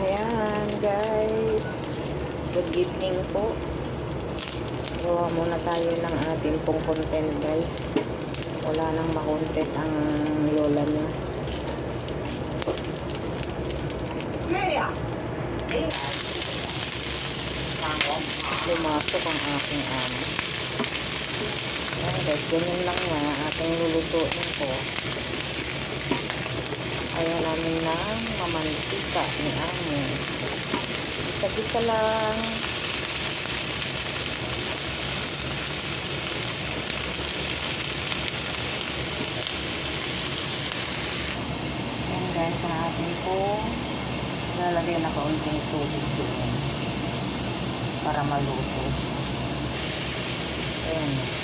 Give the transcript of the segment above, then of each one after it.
Ayan guys, good evening po. Gawa muna tayo ng ating pong content guys. Wala nang makontent ang lola niya. Lumasok ang aking amo. Ayan guys, ganun lang nga ating lulutuin po. Ayaw namin na mamantika ni amo. Isa-isa lang. Ayan guys, ang ating po lalagay na kaunting tubig doon para maluto. Ayan.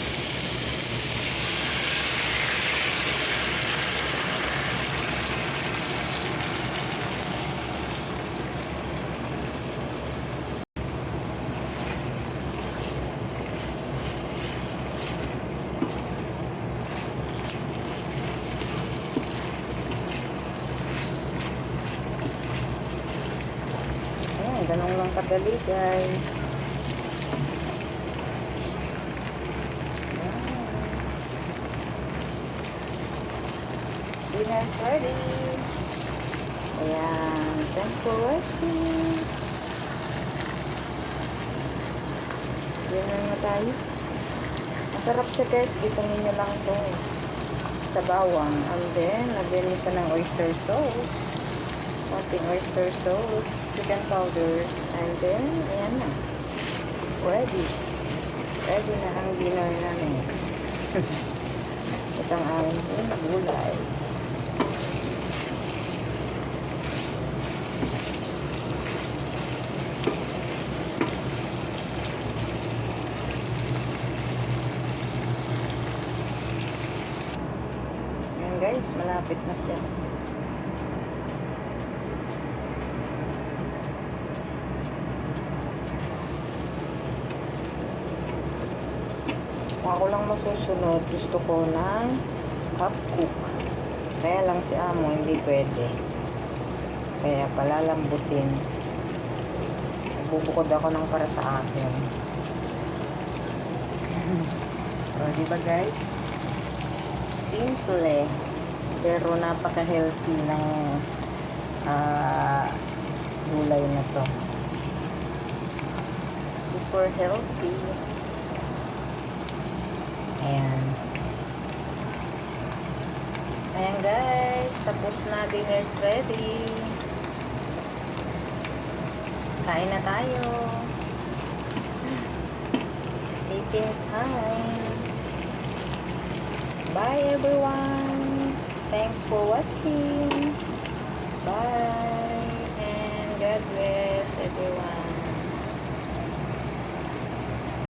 Ganun lang kadali guys. Dinner's ready. Ayan. Thanks for watching. Dinner na tayo. Masarap siya guys. Gisangin nyo lang ito sa bawang. And then, lagyan nyo siya ng oyster sauce. Konting oyster sauce, chicken powders, and then, ayan na. Ready. Ready na ang dinner namin. Ito ang aming gulay. Ayan guys, malapit na siya. Kung ako lang masusunod, gusto ko ng half cook. Kaya lang si amo hindi pwede. Kaya palalambutin. Bubukod ako ng para sa akin. So, diba guys? Simple. Pero napaka-healthy ng gulay na to. Super healthy. Ayan. Ayan guys. Tapos na, dinner's ready. Kain na tayo. Eating time. Bye everyone. Thanks for watching. Bye.